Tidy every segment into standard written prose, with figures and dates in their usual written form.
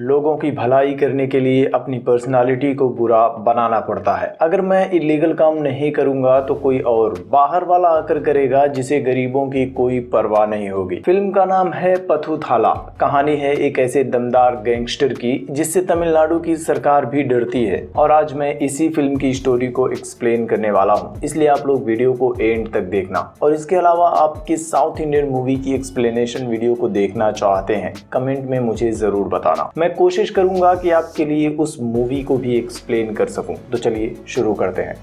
लोगों की भलाई करने के लिए अपनी पर्सनालिटी को बुरा बनाना पड़ता है। अगर मैं इलीगल काम नहीं करूंगा तो कोई और बाहर वाला आकर करेगा, जिसे गरीबों की कोई परवाह नहीं होगी। फिल्म का नाम है पथूथाला। कहानी है एक ऐसे दमदार गैंगस्टर की जिससे तमिलनाडु की सरकार भी डरती है। और आज मैं इसी फिल्म की स्टोरी को एक्सप्लेन करने वाला हूँ, इसलिए आप लोग वीडियो को एंड तक देखना। और इसके अलावा आप किस साउथ इंडियन मूवी की एक्सप्लेनेशन वीडियो को देखना चाहते हैं, कमेंट में मुझे जरूर बताना। मैं कोशिश करूंगा कि आपके लिए उस मूवी को भी एक्सप्लेन कर सकूं। तो चलिए शुरू करते हैं।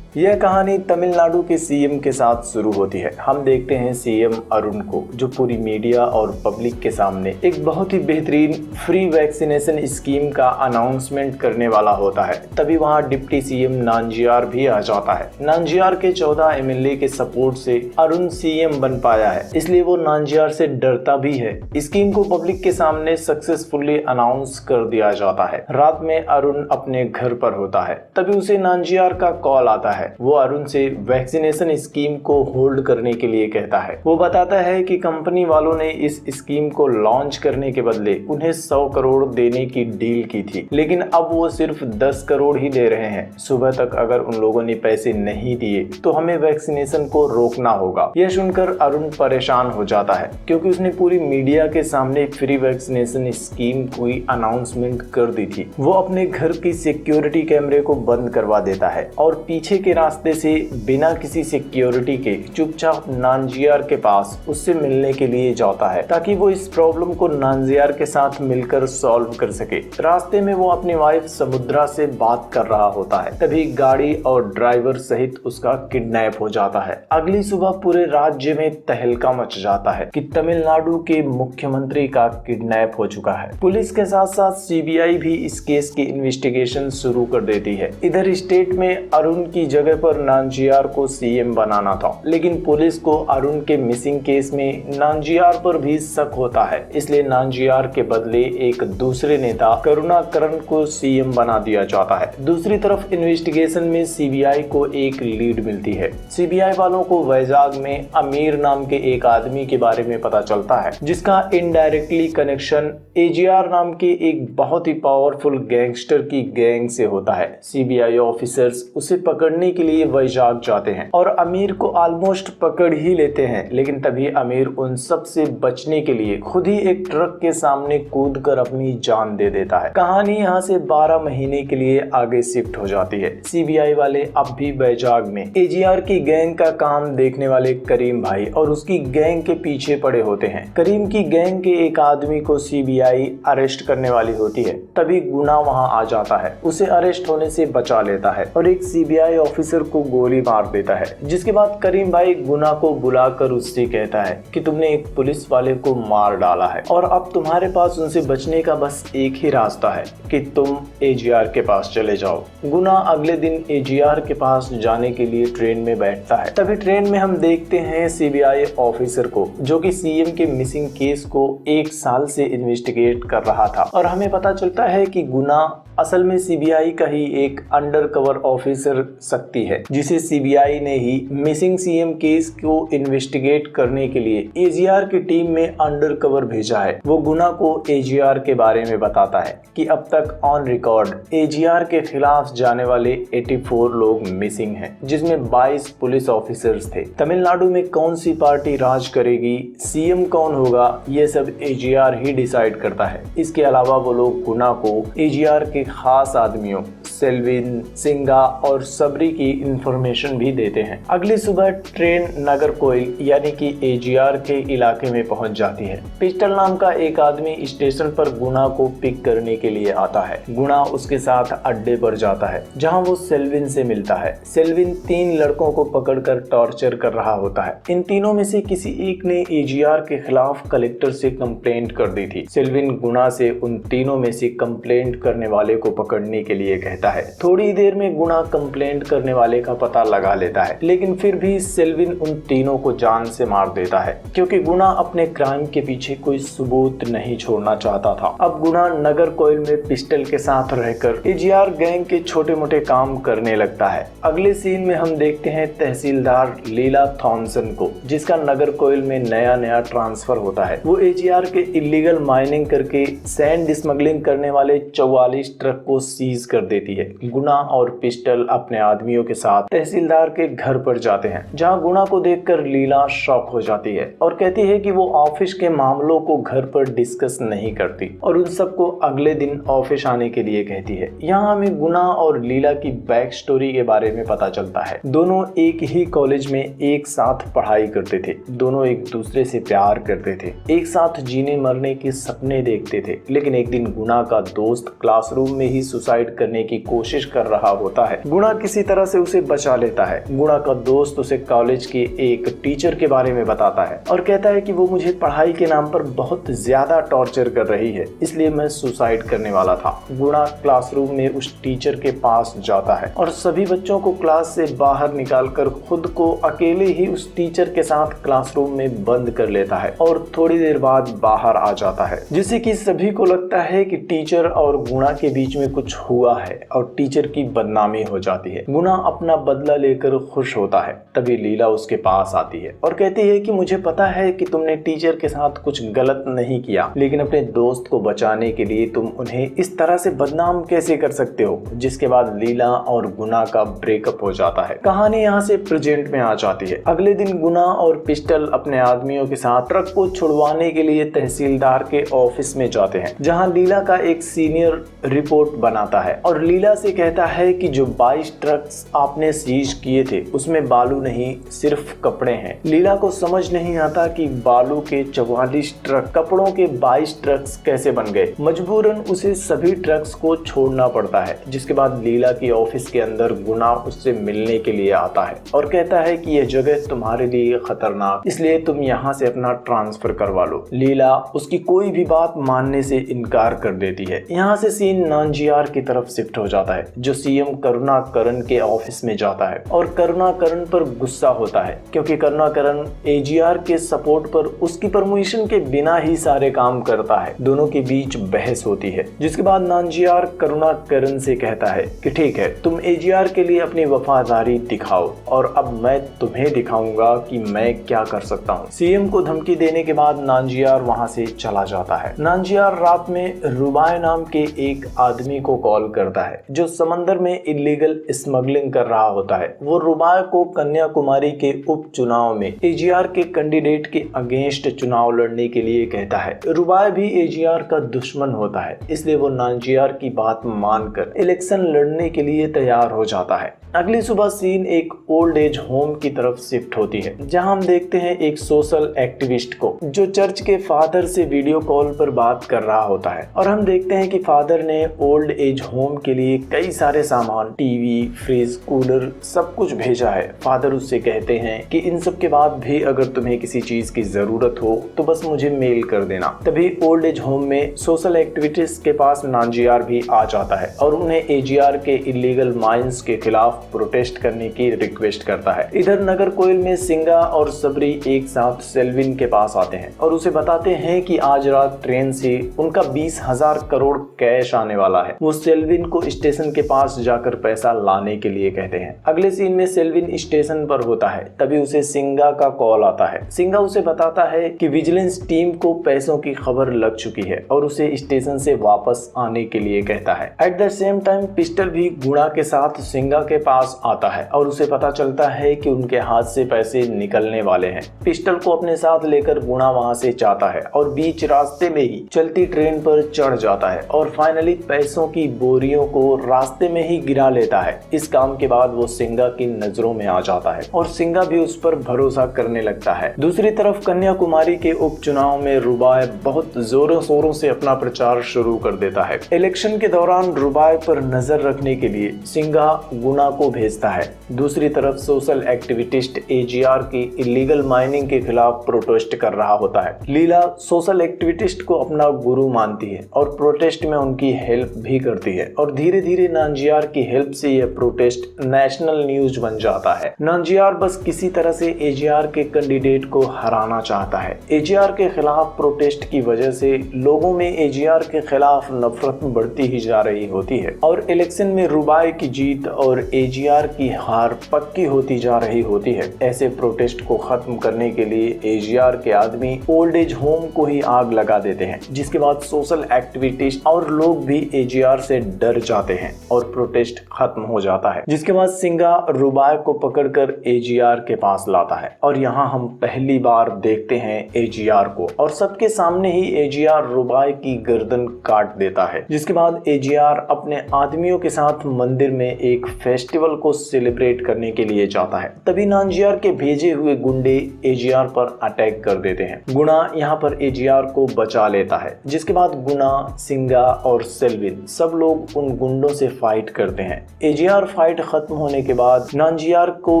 यह कहानी तमिलनाडु के सीएम के साथ शुरू होती है। हम देखते हैं सीएम अरुण को, जो पूरी मीडिया और पब्लिक के सामने एक बहुत ही बेहतरीन फ्री वैक्सीनेशन स्कीम का अनाउंसमेंट करने वाला होता है। तभी वहां डिप्टी सीएम नांजियार भी आ जाता है। नांजियार के 14 एमएलए के सपोर्ट से अरुण सीएम बन पाया है, इसलिए वो नांजियार से डरता भी है। स्कीम को पब्लिक के सामने सक्सेसफुली अनाउंस कर दिया जाता है। रात में अरुण अपने घर पर होता है, तभी उसे नांजियार का कॉल आता है। वो अरुण से वैक्सीनेशन स्कीम को होल्ड करने के लिए कहता है। वो बताता है कि कंपनी वालों ने इस स्कीम को लॉन्च करने के बदले उन्हें 100 करोड़ देने की डील की थी, लेकिन अब वो सिर्फ 10 करोड़ ही दे रहे हैं। सुबह तक अगर उन लोगों ने पैसे नहीं दिए तो हमें वैक्सीनेशन को रोकना होगा। यह सुनकर अरुण परेशान हो जाता है, क्योंकि उसने पूरी मीडिया के सामने फ्री वैक्सीनेशन स्कीम की अनाउंसमेंट कर दी थी। वो अपने घर की सिक्योरिटी कैमरे को बंद करवा देता है और पीछे के रास्ते से बिना किसी सिक्योरिटी के चुपचाप नांजियार के पास उससे मिलने के लिए जाता है, ताकि वो इस प्रॉब्लम को नांजियार के साथ मिलकर सॉल्व कर सके। रास्ते में वो अपनी वाइफ समुद्रा से बात कर रहा होता है, तभी गाड़ी और ड्राइवर सहित उसका किडनैप हो जाता है। अगली सुबह पूरे राज्य में तहलका मच जाता है कि तमिलनाडु के मुख्यमंत्री का किडनैप हो चुका है। पुलिस के साथ साथ सीबीआई भी इस केस की इन्वेस्टिगेशन शुरू कर देती है। इधर स्टेट में अरुण की जगह पर नांजियार को सीएम बनाना था, लेकिन पुलिस को अरुण के मिसिंग केस में नांजियार पर भी शक होता है, इसलिए नांजियार के बदले एक दूसरे नेता करुणाकरन को सीएम बना दिया जाता है। दूसरी तरफ इन्वेस्टिगेशन में सीबीआई को एक लीड मिलती है। सीबीआई वालों को वैजाग में अमीर नाम के एक आदमी के बारे में पता चलता है, जिसका इनडायरेक्टली कनेक्शन एजीआर नाम के एक बहुत ही पावरफुल गैंगस्टर की गैंग से होता है। सीबीआई ऑफिसर्स उसे पकड़ने के लिए वैजाग जाते हैं और अमीर को ऑलमोस्ट पकड़ ही लेते हैं, लेकिन तभी अमीर उन सब से बचने के लिए खुद ही एक ट्रक के सामने कूदकर अपनी जान दे देता है। कहानी यहाँ से 12 महीने के लिए आगे शिफ्ट हो जाती है। सीबीआई वाले अब भी वैजाग में एजीआर की गैंग का काम देखने वाले करीम भाई और उसकी गैंग के पीछे पड़े होते हैं। करीम की गैंग के एक आदमी को सीबीआई अरेस्ट करने वाली होती है, तभी गुना वहाँ आ जाता है, उसे अरेस्ट होने से बचा लेता है और एक सीबीआई ऑफिसर को गोली मार देता है। जिसके बाद करीम भाई गुना को बुलाकर उससे कहता है कि तुमने एक पुलिस वाले को मार डाला है और अब तुम्हारे पास उनसे बचने का बस एक ही रास्ता है कि तुम एजीआर के पास चले जाओ। गुना अगले दिन एजीआर के पास जाने के लिए ट्रेन में बैठता है। तभी ट्रेन में हम देखते हैं सीबीआई ऑफिसर को, जो कि सीएम के मिसिंग केस को 1 साल से इन्वेस्टिगेट कर रहा था। और हमें पता चलता है कि गुना असल में सीबीआई का ही एक अंडरकवर ऑफिसर शक्ति है, जिसे सीबीआई ने ही मिसिंग सीएम केस को इन्वेस्टिगेट करने के लिए एजीआर की टीम में अंडरकवर भेजा है। वो गुना को एजीआर के बारे में बताता है कि अब तक ऑन रिकॉर्ड एजीआर के खिलाफ जाने वाले 84 लोग मिसिंग हैं, जिसमें 22 पुलिस ऑफिसर्स थे। तमिलनाडु में कौन सी पार्टी राज करेगी, सीएम कौन होगा, ये सब एजीआर ही डिसाइड करता है। इसके अलावा वो लोग गुना को एजीआर के खास आदमियों सेल्विन, सिंगा और सबरी की इंफॉर्मेशन भी देते हैं। अगली सुबह ट्रेन नागरकोइल यानी कि एजीआर के इलाके में पहुंच जाती है। पिस्टल नाम का एक आदमी स्टेशन पर गुना को पिक करने के लिए आता है। गुना उसके साथ अड्डे पर जाता है, जहां वो सेल्विन से मिलता है। सेल्विन 3 लड़कों को पकड़कर टॉर्चर कर रहा होता है। इन तीनों में से किसी एक ने एजीआर के खिलाफ कलेक्टर से कंप्लेंट कर दी थी। सेल्विन गुना से उन तीनों में से कंप्लेंट करने वाले को पकड़ने के लिए कहता देता है। थोड़ी देर में गुणा कंप्लेंट करने वाले का पता लगा लेता है, लेकिन फिर भी सेल्विन उन तीनों को जान से मार देता है क्योंकि गुणा अपने क्राइम के पीछे कोई सबूत नहीं छोड़ना चाहता था। अब गुणा नगर कोयल में पिस्टल के साथ रहकर एजीआर गैंग के छोटे मोटे काम करने लगता है। अगले सीन में हम देखते हैं तहसीलदार लीला थॉमसन को, जिसका नगर कोयल में नया ट्रांसफर होता है। वो एजीआर के इलीगल माइनिंग करके सैंड स्मगलिंग करने वाले 44 ट्रक को सीज कर देती है। गुणा और पिस्टल अपने आदमियों के साथ तहसीलदार के घर पर जाते हैं, जहां गुणा को देखकर लीला शॉक हो जाती है और कहती है कि वो ऑफिस के मामलों को घर पर डिस्कस नहीं करती और उन सबको अगले दिन ऑफिस आने के लिए कहती है। यहाँ हमें गुणा और लीला की बैक स्टोरी के बारे में पता चलता है। दोनों एक ही कॉलेज में एक साथ पढ़ाई करते थे, दोनों एक दूसरे से प्यार करते थे, एक साथ जीने मरने के सपने देखते थे। लेकिन एक दिन गुणा का दोस्त क्लासरूम में ही सुसाइड करने की कोशिश कर रहा होता है। गुणा किसी तरह से उसे बचा लेता है। गुणा का दोस्त उसे कॉलेज के एक टीचर के बारे में बताता है और कहता है कि वो मुझे पढ़ाई के नाम पर बहुत ज्यादा टॉर्चर कर रही है, इसलिए मैं सुसाइड करने वाला था। गुणा क्लासरूम में उस टीचर के पास जाता है और सभी बच्चों को क्लास से बाहर निकालकर खुद को अकेले ही उस टीचर के साथ क्लासरूम में बंद कर लेता है और थोड़ी देर बाद बाहर आ जाता है, जिससे कि सभी को लगता है कि टीचर और गुणा के बीच में कुछ हुआ है और टीचर की बदनामी हो जाती है। गुणा अपना बदला लेकर खुश होता है। तभी लीला उसके पास आती है और कहती है कि मुझे पता है कि तुमने टीचर के साथ कुछ गलत नहीं किया, लेकिन अपने दोस्त को बचाने के लिए तुम उन्हें इस तरह से बदनाम कैसे कर सकते हो। जिसके बाद लीला और गुणा का ब्रेकअप हो जाता है। कहानी यहाँ से प्रेजेंट में आ जाती है। अगले दिन गुणा और पिस्टल अपने आदमियों के साथ ट्रक को छुड़वाने के लिए तहसीलदार के ऑफिस में जाते हैं, जहाँ लीला का एक सीनियर रिपोर्ट बनाता है और लीला से कहता है कि जो 22 ट्रक्स आपने सीज किए थे उसमें बालू नहीं सिर्फ कपड़े हैं। लीला को समझ नहीं आता कि बालू के 44 ट्रक कपड़ों के 22 ट्रक्स कैसे बन गए। मजबूरन उसे सभी ट्रक्स को छोड़ना पड़ता है। जिसके बाद लीला की ऑफिस के अंदर गुणा उससे मिलने के लिए आता है और कहता है कि यह जगह तुम्हारे लिए खतरनाक, इसलिए तुम यहाँ से अपना ट्रांसफर करवा लो। लीला उसकी कोई भी बात मानने से इनकार कर देती है। यहाँ से सीन नांजियार की तरफ शिफ्ट हो जाता है, जो सीएम करुणाकरण के ऑफिस में जाता है और करुणाकरण पर गुस्सा होता है क्योंकि करुणाकरण एजीआर के सपोर्ट पर उसकी परमिशन के बिना ही सारे काम करता है। दोनों के बीच बहस होती है, जिसके बाद नांजियार करुणाकरण से कहता है कि ठीक है, तुम एजीआर के लिए अपनी वफादारी दिखाओ और अब मैं तुम्हें दिखाऊंगा कि मैं क्या कर सकता हूँ। सीएम को धमकी देने के बाद नांजियार वहाँ से चला जाता है। नांजियार रात में रुबाय नाम के एक आदमी को कॉल करता है जो समंदर में इलीगल स्मगलिंग कर रहा होता है। वो रुबाय को कन्याकुमारी के उपचुनाव में एजीआर के कैंडिडेट के अगेंस्ट चुनाव लड़ने के लिए कहता है। रुबाय भी एजीआर का दुश्मन होता है, इसलिए वो नांजियार की बात मानकर इलेक्शन लड़ने के लिए तैयार हो जाता है। अगली सुबह सीन एक ओल्ड एज होम की तरफ शिफ्ट होती है, जहां हम देखते हैं एक सोशल एक्टिविस्ट को जो चर्च के फादर से वीडियो कॉल पर बात कर रहा होता है और हम देखते हैं कि फादर ने ओल्ड एज होम के लिए कई सारे सामान, टीवी, फ्रिज, कूलर, सब कुछ भेजा है। फादर उससे कहते हैं कि इन सब के बाद भी अगर तुम्हें किसी चीज की जरूरत हो तो बस मुझे मेल कर देना। तभी ओल्ड एज होम में सोशल एक्टिविटीज के पास नांजियार भी आ जाता है और उन्हें एजीआर के इलीगल माइंस के खिलाफ प्रोटेस्ट करने की रिक्वेस्ट करता है। इधर नगर कोयल में सिंगा और सबरी एक साथ सेल्विन के पास आते हैं और उसे बताते हैं कि आज रात ट्रेन से उनका 20,000 करोड़ कैश आने वाला है। वो सेल्विन को स्टेशन के पास जाकर पैसा लाने के लिए कहते हैं। अगले सीन में सेल्विन स्टेशन पर होता है, तभी उसे सिंगा का कॉल आता है। सिंगा उसे बताता है कि विजिलेंस टीम को पैसों की खबर लग चुकी है और उसे स्टेशन से वापस आने के लिए कहता है। At the same time pistol भी गुणा के साथ सिंगा के पास आता है और उसे पता चलता है कि उनके हाथ से पैसे निकलने वाले हैं। पिस्टल को अपने साथ लेकर गुणा वहां से जाता है और बीच रास्ते में ही चलती ट्रेन पर चढ़ जाता है और फाइनली पैसों की बोरियों को रास्ते में ही गिरा लेता है। इस काम के बाद वो सिंगा की नजरों में आ जाता है और सिंगा भी उस पर भरोसा करने लगता है। दूसरी तरफ कन्याकुमारी के उपचुनाव में रुबाय बहुत जोरों शोरों से अपना प्रचार शुरू कर देता है। इलेक्शन के दौरान रुबाय पर नजर रखने के लिए सिंगा गुणा को भेजता है। दूसरी तरफ सोशल एक्टिविस्ट एजीआर की इलीगल माइनिंग के खिलाफ प्रोटेस्ट कर रहा होता है। लीला सोशल एक्टिविस्ट को अपना गुरु मानती है और प्रोटेस्ट में उनकी हेल्प भी करती है और धीरे धीरे धीरे नांजियार की हेल्प से यह प्रोटेस्ट नेशनल न्यूज बन जाता है। नांजियार बस किसी तरह से एजीआर के कैंडिडेट को हराना चाहता है। एजीआर के खिलाफ प्रोटेस्ट की वजह से लोगों में एजीआर के खिलाफ नफरत बढ़ती ही जा रही होती है और इलेक्शन में रुबाई की जीत और एजीआर की हार पक्की होती जा रही होती है। ऐसे प्रोटेस्ट को खत्म करने के लिए एजीआर के आदमी ओल्ड एज होम को ही आग लगा देते हैं, जिसके बाद सोशल एक्टिविस्ट और लोग भी एजीआर से डर जाते हैं और प्रोटेस्ट खत्म हो जाता है। जिसके बाद सिंघा रुबाई को पकड़कर एजीआर के पास लाता है और यहाँ हम पहली बार देखते हैं एजीआर को और सबके सामने ही एजीआर रुबाई की गर्दन काट देता है। जिसके बाद एजीआर अपने आदमियों के साथ मंदिर में एक फेस्टिवल को सेलिब्रेट करने के लिए जाता है। तभी नांजियार के भेजे हुए गुंडे एजीआर पर अटैक कर देते हैं। गुणा यहाँ पर एजीआर को बचा लेता है। जिसके बाद गुणा, सिंघा और सेल्विन सब लोग उन गुंडों से फाइट करते हैं। एजीआर फाइट खत्म होने के बाद नांजियार को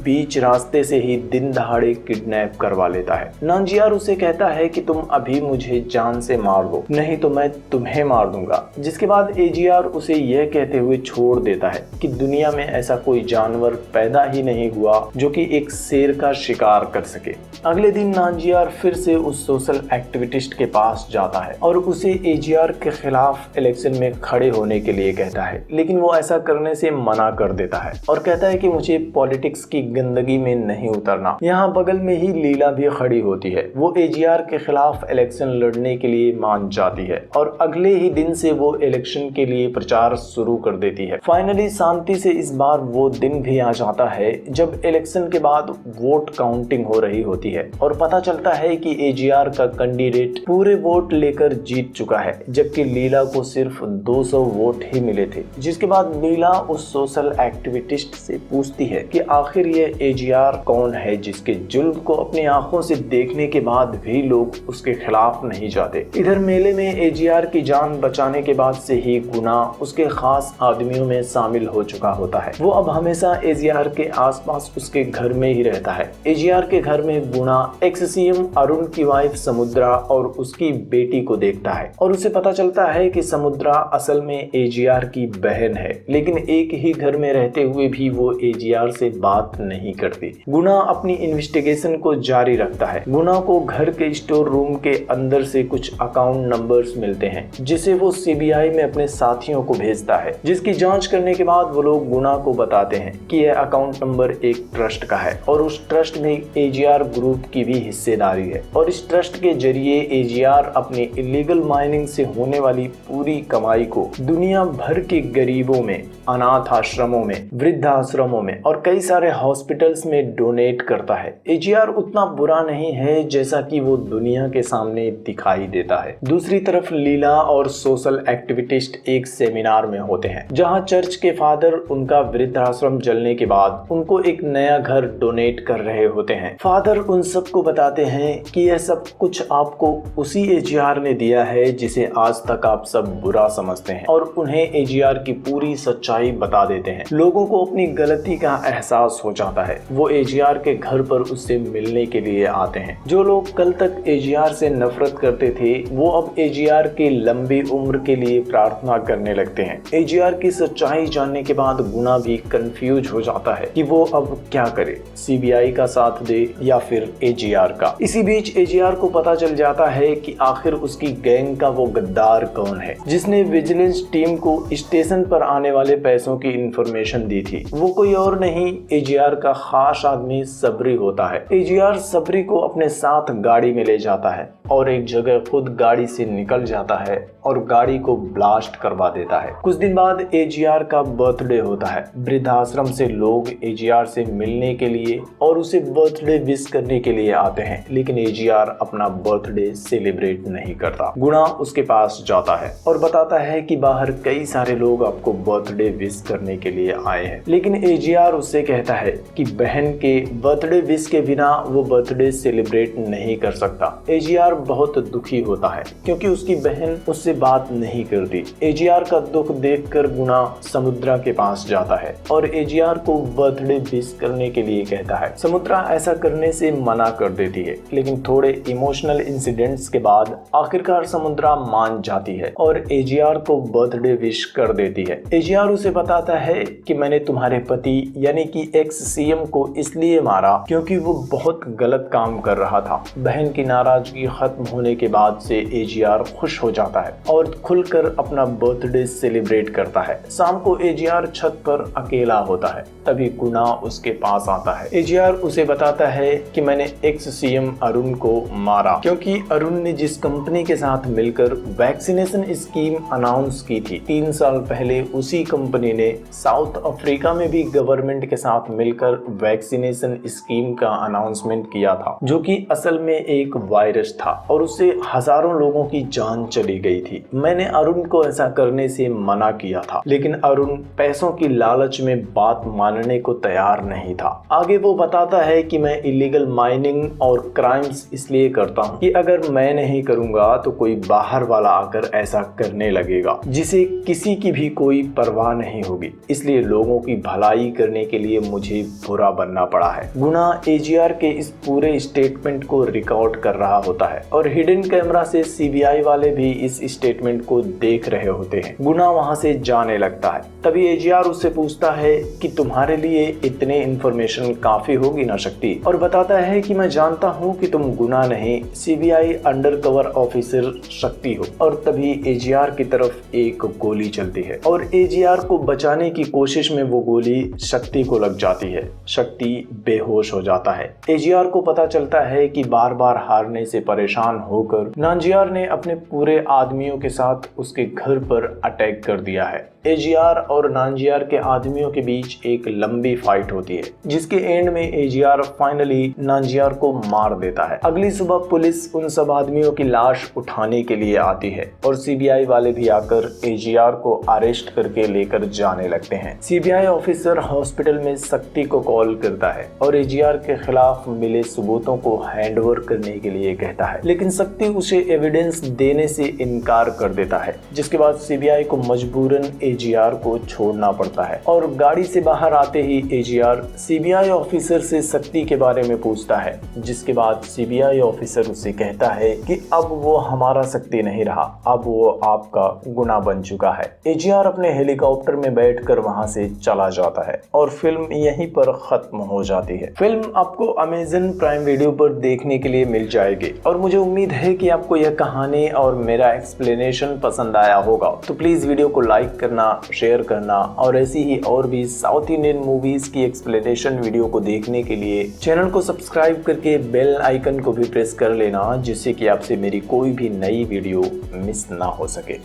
बीच रास्ते से ही दिन दहाड़े किडनैप करवा लेता है। नांजियार उसे कहता है कि तुम अभी मुझे जान से मार दो, नहीं तो मैं तुम्हें मार दूंगा। जिसके बाद एजीआर उसे यह कहते हुए छोड़ देता है कि दुनिया में ऐसा कोई जानवर पैदा ही नहीं हुआ जो कि एक शेर का शिकार कर सके। अगले दिन नांजियार फिर से उस सोशल एक्टिविस्ट के पास जाता है और उसे एजीआर के खिलाफ इलेक्शन में खड़े होने के लिए कहता है, लेकिन वो ऐसा करने से मना कर देता है और कहता है कि मुझे पॉलिटिक्स की गंदगी में नहीं उतरना। यहाँ बगल में ही लीला भी खड़ी होती है। वो एजीआर के खिलाफ इलेक्शन लड़ने के लिए मान जाती है और अगले ही दिन से वो इलेक्शन के लिए प्रचार शुरू कर देती है। फाइनली शांति से इस बार वो दिन भी आ जाता है जब इलेक्शन के बाद वोट काउंटिंग हो रही होती है और पता चलता है कि एजीआर का कैंडिडेट पूरे वोट लेकर जीत चुका है, जबकि लीला को सिर्फ 200 वोट ही मिले थे। जिसके बाद लीला उस सोशल एक्टिविस्ट से पूछती है कि आखिर ये एजीआर कौन है जिसके जुल्म को अपनी आंखों से देखने के बाद भी लोग उसके खिलाफ नहीं जाते। इधर मेले में एजीआर की जान बचाने के बाद से ही गुना उसके खास आदमियों में शामिल हो चुका होता है। वो अब हमेशा एजीआर के आसपास उसके घर में ही रहता है। एजीआर के घर में गुना एक्स सीएम अरुण की वाइफ समुद्रा और उसकी बेटी को देखता है और उसे पता चलता है कि समुद्रा असल में एजीआर की बहन है, लेकिन एक ही घर में रहते हुए भी वो एजीआर से बात नहीं करती। गुना अपनी इन्वेस्टिगेशन को जारी रखता है। गुना को घर के स्टोर रूम के अंदर से कुछ अकाउंट नंबर्स मिलते हैं जिसे वो सीबीआई में अपने साथियों को भेजता है, जिसकी जांच करने के बाद वो लोग गुना को बताते हैं कि यह अकाउंट नंबर एक ट्रस्ट का है और उस ट्रस्ट में एजीआर ग्रुप की भी हिस्सेदारी है और इस ट्रस्ट के जरिए एजीआर अपनी इलीगल माइनिंग से होने वाली पूरी कमाई को दुनिया भर के गरीबों में, अनाथ आश्रमों में, वृद्धाश्रमों में और कई सारे हॉस्पिटल्स में डोनेट करता है। एजीआर उतना बुरा नहीं है जैसा कि वो दुनिया के सामने दिखाई देता है। दूसरी तरफ लीला और सोशल एक्टिविस्ट एक सेमिनार में होते हैं जहां चर्च के फादर उनका वृद्धाश्रम जलने के बाद उनको एक नया घर डोनेट कर रहे होते हैं। फादर उन सबको बताते हैं कि यह सब कुछ आपको उसी एजीआर ने दिया है जिसे आज तक आप सब बुरा समझते हैं और उन्हें एजीआर की पूरी सच्चाई बता देते हैं। लोगों को अपनी गलती का एहसास हो जाता है। वो एजीआर के घर पर उससे मिलने के लिए आते हैं। जो लोग कल तक एजीआर से नफरत करते थे वो अब एजीआर की लंबी उम्र के लिए प्रार्थना करने लगते हैं। एजीआर की सच्चाई जानने के बाद गुना भी कंफ्यूज हो जाता है कि वो अब क्या करे, सीबीआई का साथ दे या फिर एजीआर का। इसी बीच एजीआर को पता चल जाता है कि आखिर उसकी गैंग का वो गद्दार कौन है जिसने विजिलेंस टीम को स्टेशन पर आने वाले पैसों की इंफॉर्मेशन दी थी। वो कोई और नहीं एजीआर का खास आदमी सबरी होता है। एजीआर सबरी को अपने साथ गाड़ी में ले जाता है और एक जगह खुद गाड़ी से निकल जाता है और गाड़ी को ब्लास्ट करवा देता है। कुछ दिन बाद एजीआर का बर्थडे होता है। वृद्धाश्रम से लोग एजीआर से मिलने के लिए और उसे बर्थडे विश करने के लिए आते हैं, लेकिन एजीआर अपना बर्थडे सेलिब्रेट नहीं करता। गुणा उसके पास जाता है और बताता है कि बाहर कई सारे लोग आपको बर्थडे विश करने के लिए आए हैं, लेकिन एजीआर उससे कहता है कि बहन के बर्थडे विश के बिना वो बर्थडे सेलिब्रेट नहीं कर सकता। एजीआर एजीआर बहुत दुखी होता है क्योंकि उसकी बहन उससे बात नहीं करती। एजीआर का दुख देखकर गुना समुद्रा के पास जाता है और एजीआर को बर्थडे विश करने के लिए कहता है। समुद्रा ऐसा करने से मना कर देती है, लेकिन थोड़े इमोशनल इंसिडेंट्स के बाद आखिरकार समुद्रा मान जाती है और एजीआर को बर्थडे विश कर देती है। एजीआर उसे बताता है कि मैंने तुम्हारे पति यानी कि एक्स सीएम को इसलिए मारा क्योंकि वो बहुत गलत काम कर रहा था। बहन की नाराजगी खत्म होने के बाद से एजीआर खुश हो जाता है और खुलकर अपना बर्थडे सेलिब्रेट करता है। शाम को एजीआर छत पर अकेला होता है, तभी गुना उसके पास आता है। एजीआर उसे बताता है कि मैंने एक्स सीएम अरुण को मारा क्योंकि अरुण ने जिस कंपनी के साथ मिलकर वैक्सीनेशन स्कीम अनाउंस की थी 3 साल पहले, उसी कंपनी ने साउथ अफ्रीका में भी गवर्नमेंट के साथ मिलकर वैक्सीनेशन स्कीम का अनाउंसमेंट किया था, जो कि असल में एक वायरस था और उससे हजारों लोगों की जान चली गई थी। मैंने अरुण को ऐसा करने से मना किया था, लेकिन अरुण पैसों की लालच में बात मानने को तैयार नहीं था। आगे वो बताता है कि मैं इलीगल माइनिंग और क्राइम्स इसलिए करता हूँ कि अगर मैं नहीं करूंगा तो कोई बाहर वाला आकर ऐसा करने लगेगा जिसे किसी की भी कोई परवाह नहीं होगी, इसलिए लोगों की भलाई करने के लिए मुझे बुरा बनना पड़ा है। गुना एजीआर के इस पूरे स्टेटमेंट को रिकॉर्ड कर रहा होता है और हिडन कैमरा से सीबीआई वाले भी इस स्टेटमेंट को देख रहे होते हैं। गुना वहां से जाने लगता है, तभी एजीआर उससे पूछता है कि तुम्हारे लिए इतने इंफॉर्मेशन काफी होगी ना शक्ति, और बताता है कि मैं जानता हूँ कि तुम गुना नहीं सीबीआई अंडरकवर ऑफिसर शक्ति हो। और तभी एजीआर की तरफ एक गोली चलती है और एजीआर को बचाने की कोशिश में वो गोली शक्ति को लग जाती है। शक्ति बेहोश हो जाता है। एजीआर को पता चलता है कि बार बार हारने से परेशान होकर नांजियार ने अपने पूरे आदमियों के साथ उसके घर पर अटैक कर दिया है। एजीआर और नांजियार के आदमियों के बीच एक लंबी फाइट होती है, जिसके एंड में एजीआर फाइनली नांजियार को मार देता है। अगली सुबह पुलिस उन सब आदमियों की लाश उठाने के लिए आती है और सीबीआई वाले भी आकर एजीआर को अरेस्ट करके लेकर जाने लगते हैं। सीबीआई ऑफिसर हॉस्पिटल में शक्ति को कॉल करता है और एजीआर के खिलाफ मिले सबूतों को हैंडओवर करने के लिए कहता है, लेकिन शक्ति उसे एविडेंस देने से इनकार कर देता है, जिसके बाद सीबीआई को मजबूरन एजीआर को छोड़ना पड़ता है। और गाड़ी से बाहर आते ही एजीआर सीबीआई ऑफिसर से शक्ति के बारे में पूछता है, जिसके बाद सीबीआई ऑफिसर उसे कहता है कि अब वो हमारा शक्ति नहीं रहा, अब वो आपका गुना बन चुका है। एजीआर अपने हेलीकॉप्टर में बैठकर वहां से चला जाता है और फिल्म यहीं पर खत्म हो जाती है। फिल्म आपको अमेज़न प्राइम वीडियो पर देखने के लिए मिल जाएगी और मुझे उम्मीद है कि आपको यह कहानी और मेरा एक्सप्लेनेशन पसंद आया होगा। तो प्लीज वीडियो को लाइक करना, शेयर करना और ऐसी ही और भी साउथ इंडियन मूवीज की एक्सप्लेनेशन वीडियो को देखने के लिए चैनल को सब्सक्राइब करके बेल आइकन को भी प्रेस कर लेना, जिससे कि आपसे मेरी कोई भी नई वीडियो मिस ना हो सके।